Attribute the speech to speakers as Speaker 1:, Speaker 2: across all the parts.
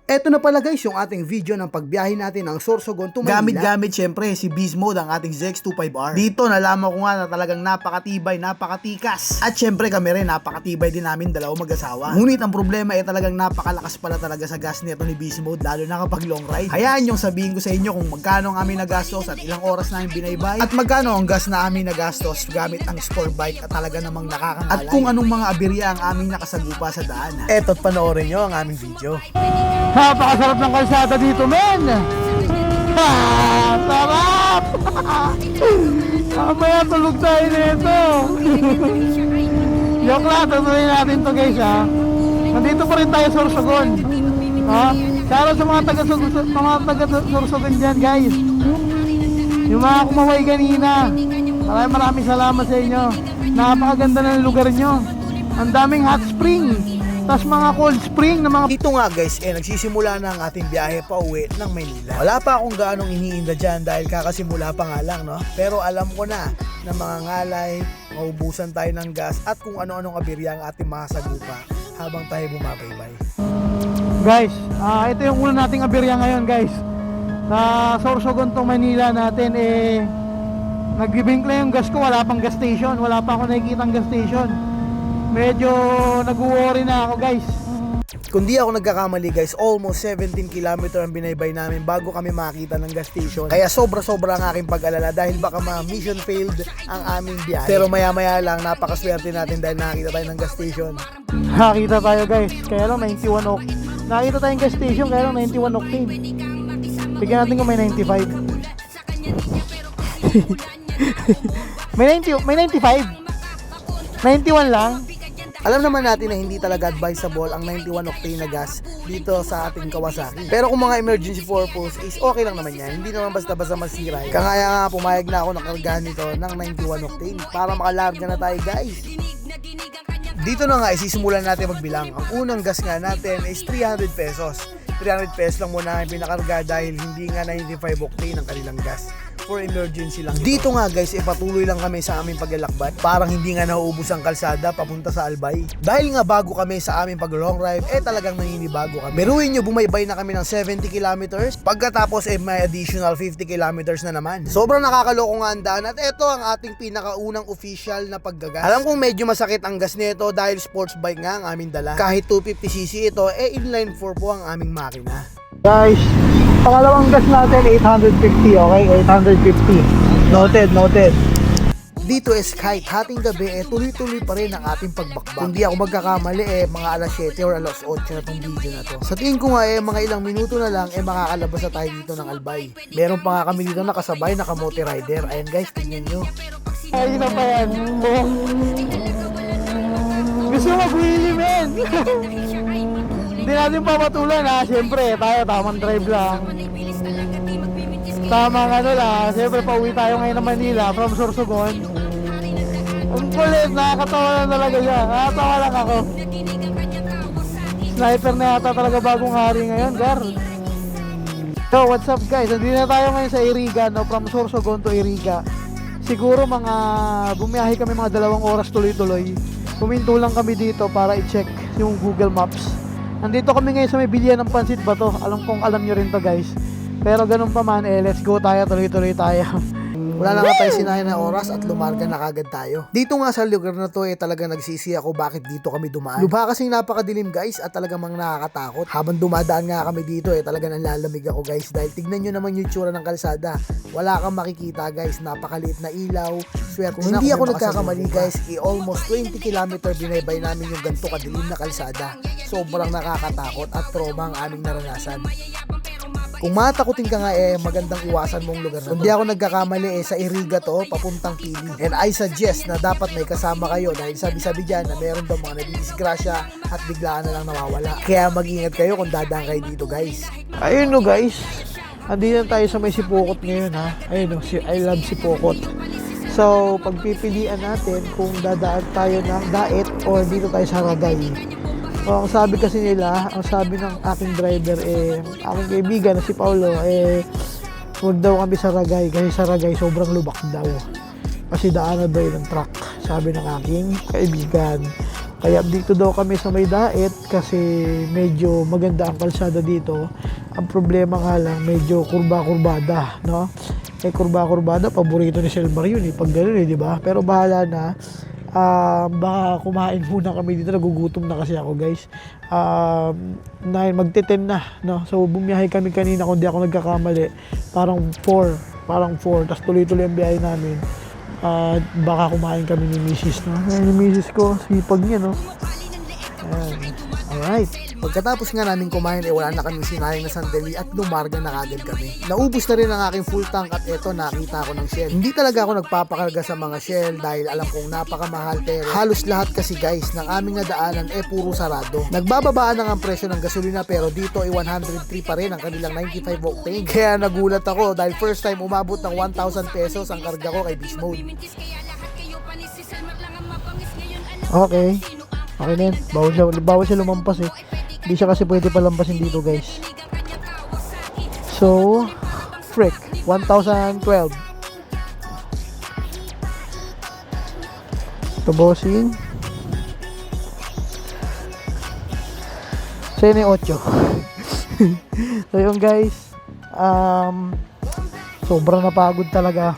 Speaker 1: Eto na pala guys yung ating video ng pagbiyahe natin ng Sorsogon to Manila. Gamit syempre si Beast Mode ang ating ZX25R. Dito nalaman ko nga na talagang napakatibay, napakatikas. At syempre kami rin napakatibay din namin dalawang mag-asawa. Ngunit ang problema ay talagang napakalakas pala talaga sa gas nito ni Beast Mode lalo na kapag long ride. Hayaan yung sabihin ko sa inyo kung magkano ang aming nagastos at ilang oras namin binaybay at magkano ang gas na aming nagastos gamit ang sport bike at talaga namang nakakangalay. At kung anong mga aberya ang aming nakasagupa sa daan. Eto't panoorin nyo ang aming video.
Speaker 2: Napakasarap ng kalsada dito, men! Ha! Sarap! Mamaya tulog tayo nito! Joke lang, tutuloy natin to guys ha. Nandito pa rin tayo sa Sorsogon. Ha? Shoutout sa mga taga-Sorsogon dyan guys. Yung mga kumaway kanina. Maraming salamat sa inyo. Napakaganda ng lugar nyo. Ang daming hot spring. Tas mga cold spring na mga...
Speaker 1: Dito nga guys, nagsisimula na ang ating biyahe pa uwi ng Maynila. Wala pa akong gaanong iniinda dyan dahil kakasimula pa nga lang, no? Pero alam ko na mga ngalay, maubusan tayo ng gas at kung ano-anong aberya ang ating masasagupa habang tayo bumabaybay.
Speaker 2: Guys, ito yung una nating aberya ngayon guys. Sa Sorsogon to Manila natin nagbibinkla yung gas ko, wala pang gas station. Wala pa ako nakikitang gas station. Medyo nag-worry na ako guys.
Speaker 1: Kung di ako nagkakamali guys, almost 17 km ang binaybay namin bago kami makita ng gas station. Kaya sobra-sobra ang aking pag-alala dahil baka mission failed ang aming biyahe. Pero maya-maya lang, napakaswerte natin dahil nakita tayo ng gas station.
Speaker 2: Nakita tayo guys, kaya lang 91 octane. Nakita tayong gas station, kaya lang 91 octane. Bigyan natin kung may 95. may 95. 91 lang.
Speaker 1: Alam naman natin na hindi talaga advisable ang 91 octane na gas dito sa ating Kawasaki. Pero kung mga emergency purpose is okay lang naman yan. Hindi naman basta-basta masira. Kaya nga pumayag na ako ng kargahan nito ng 91 octane para makalarga na tayo guys. Dito na nga isisimulan natin magbilang. Ang unang gas nga natin is 300 pesos. 300 pesos lang muna ang pinakarga dahil hindi nga 95 octane ang kanilang gas. For emergency lang. Dito nga guys, patuloy lang kami sa aming paglalakbay. Parang hindi nga nauubos ang kalsada papunta sa Albay. Dahil nga bago kami sa aming pag long ride, talagang naninibago kami. Meruin nyo, bumaybay na kami ng 70 kilometers. Pagkatapos may additional 50 kilometers na naman. Sobrang nakakaloko nga ang daan at ito ang ating pinakaunang official na paggagas. Alam kong medyo masakit ang gas nito dahil sports bike nga ang aming dala. Kahit 250cc ito, inline 4 po ang aming makina.
Speaker 2: Guys, pangalawang gas natin 850, okay? 850. Noted.
Speaker 1: Dito is kahit hating gabi tuloy-tuloy pa rin ang ating pagbakbak. Kung di ako magkakamali mga alas 7 or alas 8 na tong video na to. Sa tingin ko nga mga ilang minuto na lang makakalabas na tayo dito ng Albay. Meron pa nga kami dito nakasabay naka-motor rider. Ayan guys, tingnan nyo.
Speaker 2: Ay, na pa yan. Gusto mag-wheelie, men. Hindi natin papatulan ha. Siyempre, tayo tamang drive lang. Tamang ano lang. Siyempre, pauwi tayo ngayon ng Manila from Sorsogon. Ang kulit, nakakatawa lang talaga siya. Nakakatawa lang ako. Sniper na yata talaga bagong hari ngayon, Gar. So, what's up guys? Nandito na tayo ngayon sa Iriga, no? From Sorsogon to Iriga. Siguro bumiyahe kami mga 2 oras tuloy-tuloy. Puminto lang kami dito para i-check yung Google Maps. Nandito kami ngayon sa may bilihan ng Pansit Bato. Alam nyo rin to guys. Pero ganun pa man, let's go tayo, tuloy-tuloy tayo.
Speaker 1: Wala na nga tayo sinayang na oras at lumarga na kagad tayo. Dito nga sa lugar na to talaga nagsisi ako bakit dito kami dumaan. Lubha kasing napakadilim guys at talagang mga nakakatakot. Habang dumadaan nga kami dito talaga nanlalamig ako guys dahil tignan nyo naman yung tsura ng kalsada. Wala kang makikita guys, napakaliit na ilaw. Swerte na hindi ako nagkakamali guys, almost 20 km binaybay namin yung ganito kadilim na kalsada. Sobrang nakakatakot at trauma ang aming naranasan. Kung matakutin ka nga magandang iwasan mong lugar na to. Hindi ako nagkakamali sa Iriga to, papuntang Pili. And I suggest na dapat may kasama kayo dahil sabi-sabi dyan na meron daw mga nadidisgrasya at biglaan na lang nawawala. Kaya mag-ingat kayo kung dadaan kayo dito guys.
Speaker 2: Ayun no guys, andito tayo sa may Sipokot ngayon ha. Ayun no, I love Sipokot. So, pagpipilian natin kung dadaan tayo ng Daet or dito tayo sa Ragay. So, ang sabi kasi nila, ang sabi ng aking driver aking kaibigan na si Paulo huwag daw kami sa Ragay kasi sa Ragay sobrang lubak daw kasi daanan daw yun ng truck, sabi ng aking kaibigan. Kaya dito daw kami sa may Daet kasi medyo maganda ang kalsada dito. Ang problema nga lang, medyo kurba-kurbada, no? Eh, kurba-kurbada, paborito ni Selmar yun, pag gano'n, di ba? Pero bahala na. Baka kumain muna kami dito, nagugutom na kasi ako, guys. Magte-10 na, no? So, bumiyahe kami kanina, kung di ako nagkakamali, parang 4, tapos tuloy-tuloy ang biyahe namin. Baka kumain kami ni Mrs. No? Ayan yung Mrs. ko, sipag niya, no? Ayan. Alright.
Speaker 1: Pagkatapos nga namin kumain, wala na kami sinayang na sandali at lumarga na kagad kami. Naubos na rin ang aking full tank at eto nakita ko ng Shell. Hindi talaga ako nagpapakarga sa mga Shell dahil alam kong napakamahal, pero halos lahat kasi guys ng aming nadaanan puro sarado. Nagbababaan na ang presyo ng gasolina pero dito 103 pa rin ang kanilang 95 octane. Kaya nagulat ako dahil first time umabot ng 1,000 pesos ang karga ko kay Beast Mode.
Speaker 2: Okay. Okay na yan. Bawal siya lumampas eh. Hindi siya kasi pwede palampasin dito, guys. So, frick. 1,012. Ito, bossing. So, yun yung 8. So, yun, guys. Sobrang napagod talaga.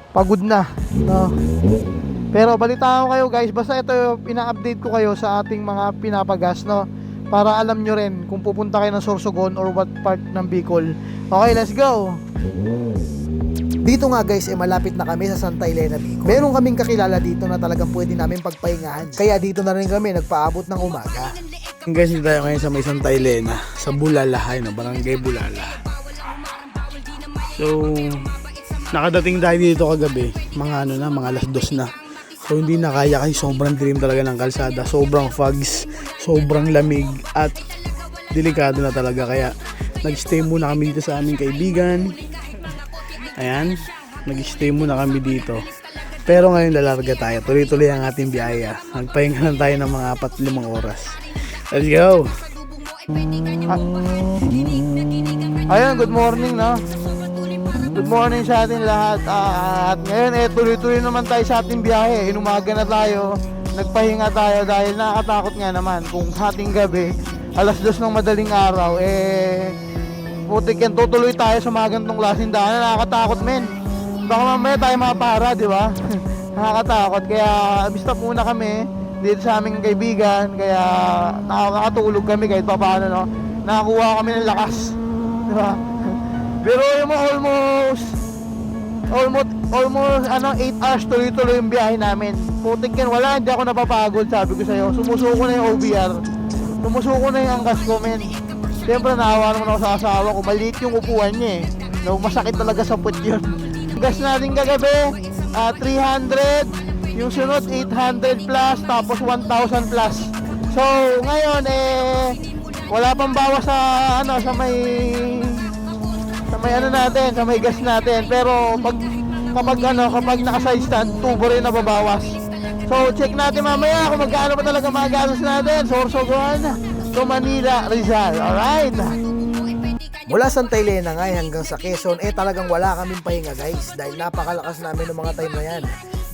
Speaker 2: Pagod na, no? Pero balitaan ko kayo, guys, basta ito ina-update ko kayo sa ating mga pinapagas, no? Para alam nyo rin kung pupunta kayo ng Sorsogon or what part ng Bicol. Okay, let's go!
Speaker 1: Dito nga guys, malapit na kami sa Santa Elena, Bicol. Meron kaming kakilala dito na talagang pwede namin pagpahingahan. Kaya dito na rin kami nagpaabot ng umaga.
Speaker 3: Guys, dito tayo ngayon sa may Santa Elena, sa Bulala, Barangay Bulala. So, nakadating tayo dito kagabi, mga alas 2 na. So hindi na kaya kasi sobrang dilim talaga ng kalsada, sobrang fogs, sobrang lamig at delikado na talaga, kaya nag-stay muna kami dito sa aming kaibigan. Ayan, nag-stay muna kami dito. Pero ngayon lalarga tayo, tuloy-tuloy ang ating biyaya. Magpahinga lang tayo ng mga 4-5 oras. Let's go!
Speaker 2: Ayun, good morning, no? Good morning sa atin lahat. At ngayon, tuloy-tuloy naman tayo sa ating biyahe. Inumaga na tayo, nagpahinga tayo dahil nakakatakot nga naman kung ating gabi, alas 2 ng madaling araw, putik yan, tutuloy tayo sa mga ganitong klaseng daan. Nakakatakot, men. Baka mamaya tayo mapara, di ba? Nakakatakot. Kaya, stop muna kami dito sa aming kaibigan. Kaya, nakakatulog kami kahit pa paano, no? Nakakuha kami ng lakas. Di ba? Pero yung almost 8 hours tuloy-tuloy yung biyahe namin. Putik yan, wala, hindi ako napapagod, sabi ko sa'yo. Sumusuko na yung OBR. Sumusuko na yung angkas ko, men. Siyempre, naawa naman ako sa asawa ko. Maliit yung upuan niya eh. No, masakit talaga sa put yun. Gas natin kagabi, 300. Yung sunod, 800 plus, tapos 1,000 plus. So, ngayon, wala pang bawas sa may gas natin, pero kapag naka-side stand, tubo rin nababawas. So check natin mamaya kung magkano pa talaga magagastos natin. Sorsogon to Manila, Rizal. Alright.
Speaker 1: Mula Santa Elena nga hanggang sa Quezon, talagang wala kaming pahinga guys dahil napakalakas namin ng mga time na yan.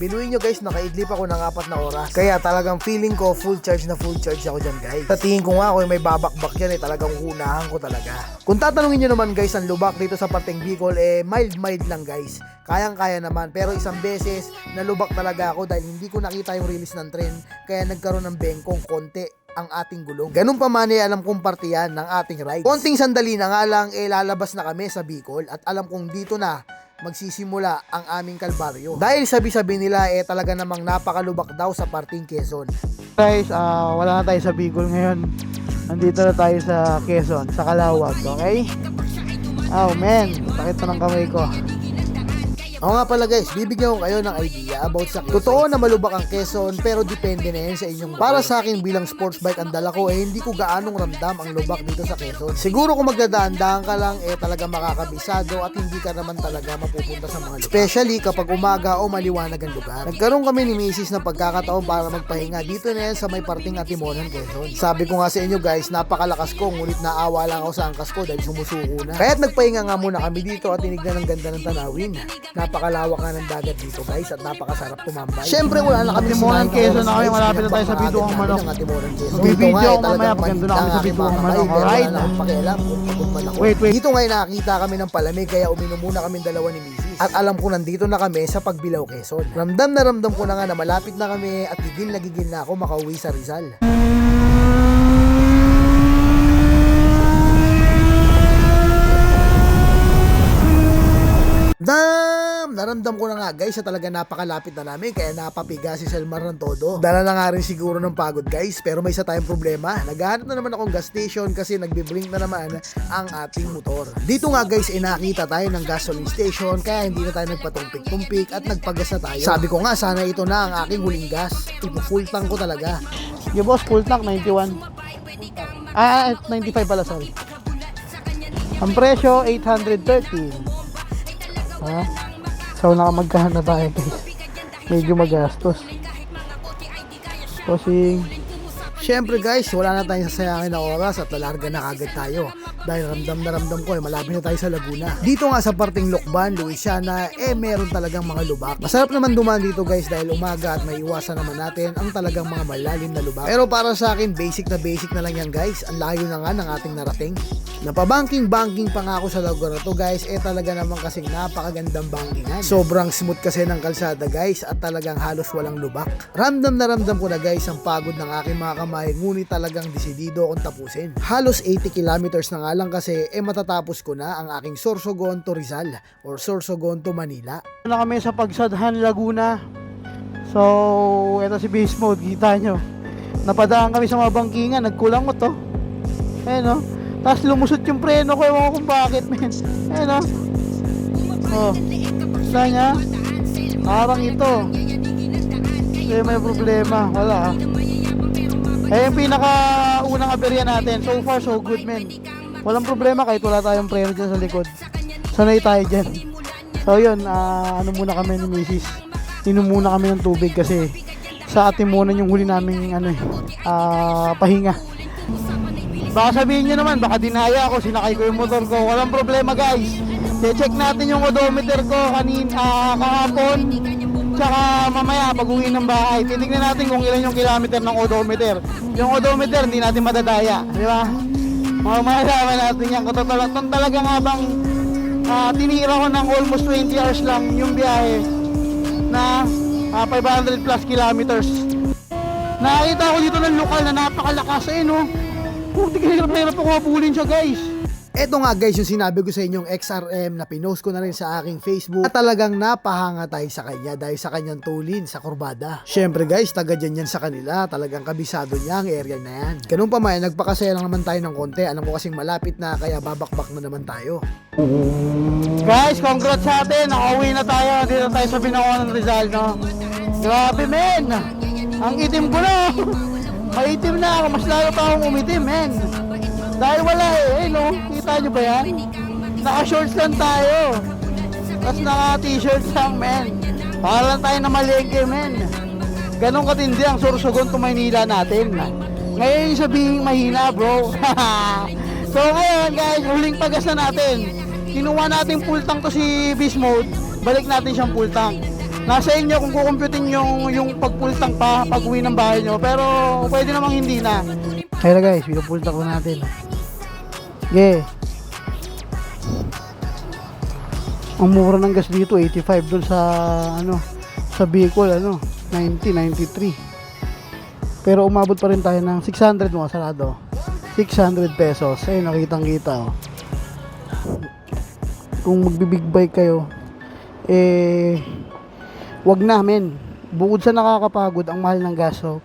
Speaker 1: Binuin nyo guys, nakaidlip ako ng 4 na oras. Kaya talagang feeling ko full charge ako dyan guys. Sa tingin ko nga ako may babakbak yan talagang unahan ko talaga. Kung tatanungin nyo naman guys, ang lubak dito sa parteng Bicol mild lang guys. Kayang-kaya naman, pero isang beses nalubak talaga ako dahil hindi ko nakita yung release ng tren. Kaya nagkaroon ng bengkong konti ang ating gulong. Ganun pa man alam kong parte yan ng ating ride. Konting sandali na nga lang lalabas na kami sa Bicol at alam kong dito na magsisimula ang aming kalbaryo. Dahil sabi-sabi nila talaga namang napakalubak daw sa parting Quezon.
Speaker 2: Guys, wala na tayo sa Bicol ngayon. Nandito na tayo sa Quezon, sa Calawag, okay? Oh man, sakit na ng kamay ko.
Speaker 1: Oo nga pala guys, bibigyan ko kayo ng idea about sa Quezon. Totoo na malubak ang Quezon, pero depende na yan sa inyong motor. Para sa akin bilang sports bike ang dala ko, hindi ko gaanong ramdam ang lubak dito sa Quezon. Siguro kung magdadaan-daan ka lang, talaga makakabisado at hindi ka naman talaga mapupunta sa mga lugar. Especially kapag umaga o maliwanag ang lugar. Nagkaroon kami ni Mrs. ng pagkakataon para magpahinga dito na yan sa may parting Atimonan, Quezon. Sabi ko nga sa inyo guys, napakalakas ko, ngunit naawa lang ako sa angkas ko dahil sumusuko na. Kaya't nagpahinga nga muna kami dito at tinignan ng ganda ng tanawin. napakalawak nga ng dagat dito guys at napakasarap tumambay. Syempre wala na kami
Speaker 2: Timonan, Quezon na kami, malapit na tayo sa Biduang Manok. Bibidyo ako mamaya pag nandun na kami sa Biduang Manok. Alright? Wait.
Speaker 1: Dito ngayon nakakita kami ng palamig kaya uminom muna kami dalawa ni Mrs. At alam ko nandito na kami sa Pagbilao, Quezon. Ramdam na ramdam ko na nga na malapit na kami at gigil na ako makauwi sa Rizal. Naramdam ko na nga guys sa talaga napakalapit na namin kaya napapiga si Selmar ng todo. Dala na nga rin siguro ng pagod guys pero may isa tayong problema. Naghahanap na naman akong gas station kasi nagbiblink na naman ang ating motor. Dito nga guys nakita tayo ng gasoline station kaya hindi na tayo nagpatumpik-tumpik at nagpagas na tayo. Sabi ko nga sana ito na ang aking huling gas. Full tank ko talaga.
Speaker 2: Yung boss, full tank, 91. 95 pala, sorry. Ang presyo, 813. Ha? So, nakamagkahan na tayo, guys. Medyo magastos. Posing.
Speaker 1: Syempre guys, wala na tayong sasayangin na oras at lalarga na kagad tayo. Dahil ramdam na ramdam ko malapit na tayo sa Laguna. Dito nga sa parting Lokban, Luisiana, meron talagang mga lubak. Masarap naman dumaan dito guys dahil umaga at may iwasan naman natin ang talagang mga malalim na lubak. Pero para sa akin, basic na lang yan guys. Ang layo na nga ng ating narating. Napabanking pa nga ako sa lugar na to guys, talaga naman kasing napakagandang bankingan. Sobrang smooth kasi ng kalsada guys at talagang halos walang lubak. Ramdam na ramdam ko na guys ang pagod ng aking mga kamay, ngunit talagang desidido akong tapusin. Halos 80 kilometers na nga lang kasi matatapos ko na ang aking Sorsogon to Rizal or Sorsogon to Manila.
Speaker 2: Na kami sa Pagsadhan, Laguna. So, ito si Beast Mode, kita nyo. Napadaan kami sa mga bangkingan, nagkulang ko to. Ayun o. Tapos lumusot yung preno ko, ewan ko kung bakit, men. Ayun o. Oh. Saan niya? Parang ito. May problema, wala. Yung pinaka-unang aberya natin. So far, so good, men. Walang problema kahit wala tayong preno dyan sa likod. Sanay tayo dyan. So yun, ano muna kami ni Mrs. Inom muna kami ng tubig kasi sa atimunan yung huli naming pahinga. Baka sabihin nyo naman, baka dinaya ako, sinakay ko yung motor ko. Walang problema guys. Check natin yung odometer ko kahapon. Tsaka mamaya pag uwi ng bahay, titignan natin kung ilan yung kilometer ng odometer. Yung odometer, hindi natin madadaya. Di ba? Mamaya natin yan. Kung talaga nga bang tinira ko ng almost 20 hours lang yung biyahe na 500 plus kilometers. Nakita ko dito ng lokal na napakalakas no? Puti ka hirap ako mabulin siya guys.
Speaker 1: Eto nga guys yung sinabi ko sa inyong XRM na pinost ko na rin sa aking Facebook na talagang napahanga tayo sa kanya dahil sa kanyang tulin sa kurbada. Syempre guys, taga dyan yan sa kanila, talagang kabisado niya ang area na yan. Ganun pa man, nagpakasaya lang naman tayo ng konti, alam ko kasing malapit na kaya babakbak na naman tayo.
Speaker 2: Guys, congrats sa atin, nakauwi na tayo, dito tayo sa Binawan ng Rizal, no? Grabe men, ang itim ko na, maitim na ako, mas lalo pa akong umitim men. Dahil wala no? Kita nyo ba yan? Naka-shorts lang tayo. Tapos naka-t-shirts lang, men. Para lang tayo na malengke, men. Ganon katindi ang Sorsogon to Maynila natin. Ngayon yung sabihing mahina, bro. So ngayon, guys, huling pagas na natin. Kinuha natin full tank to si Beast Mode. Balik natin siyang full tank. Nasa inyo kung kukumputin yung pag-full tank pa pag uwi ng bahay nyo. Pero pwede namang hindi na. Kaya guys, pinupull tank ko natin. Yeah. Ang mura ng gas dito 85 doon sa sa Bicol 90, 93. Pero umabot pa rin tayo ng 600 mga sarado. 600 pesos. Ayun, nakitang-kita Kung magbibig bike kayo wag na men. Bukod sa nakakapagod ang mahal ng gas. So,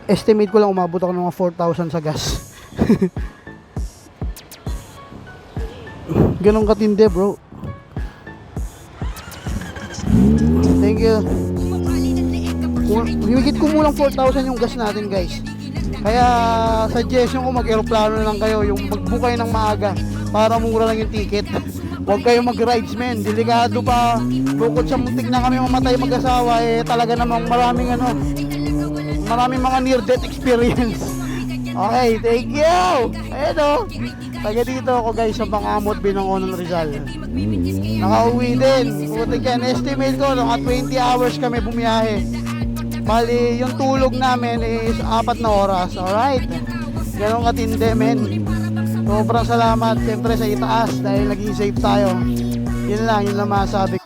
Speaker 2: estimate ko lang umabot ako ng mga 4,000 sa gas. Ganun katindi bro. Thank you. Himigit ko mulang 4,000 yung gas natin guys. Kaya suggestion ko mag-aeroplano na lang kayo. Yung magbukay ng maaga para mura lang yung ticket. Huwag kayo mag-rides men. Delikado pa. Bukod sa muntik na kami mamatay mag-asawa talaga namang maraming mga near death experience. Okay, thank you! Ayan o. Taga dito ako guys sa Bangamot, Binangonan, Rizal. Nakauwi din. Putik yan. Estimate ko, mga 20 hours kami bumiyahe. Bali, yung tulog namin is 4 na oras. Alright. Ganun katindi, men. Sobrang salamat siyempre sa itaas dahil naging safe tayo. Yun lang masasabi ko.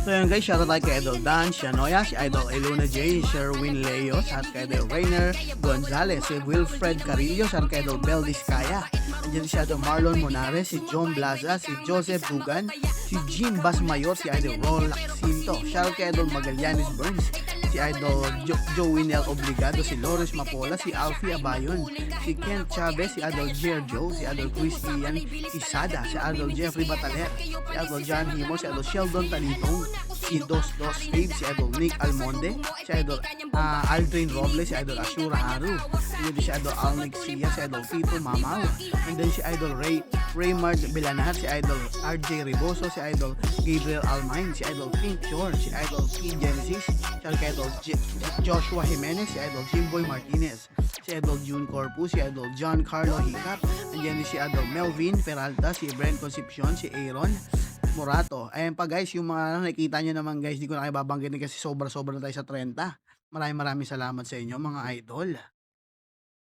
Speaker 3: So yun guys, shoutout tayo kay Idol Dan, Shanoya, si Idol Eluna J, Sherwin Leo, at kay Idol Rainer Gonzalez, si Wilfred Carillo, at kay Idol Bel Discaya. Andiyan si Idol Marlon Monares, si John Blaza, si Joseph Dugan, si Jim Basmayor, si Idol Rol Lacsinto, shoutout kay Idol Magallanes Burns, si Idol Joewinel Obligado, si Loris Mapola, si Alfie Abayon, si Ken Chavez, si Idol Jer Joe, si Idol Christian Isada, si Idol Jeffrey Bataler, si Idol John Himo, si Idol Sheldon Talitong, si Dos Fave, si Idol Nick Almonde, si Idol Aldrin Robles, si Idol Ashura Haru, si Idol Alnick Sia, si Idol Tito Mamaw, and then si Idol Raymard Belanar, si Idol RJ Riboso, si Idol Gabriel Almain, si Idol Pink George, si Idol P Genesis, si Idol Joshua Jimenez, si Idol Jimboy Martinez, si Idol June Corpus, si Idol John Carlo Hicap, andyan si Idol Melvin Peralta, si Brent Concepcion, si Aaron Morato. Ayan pa guys, yung mga nakikita nyo naman guys, di ko na kayo babanggitin kasi sobra-sobra na tayo sa 30. Maraming salamat sa inyo mga idol.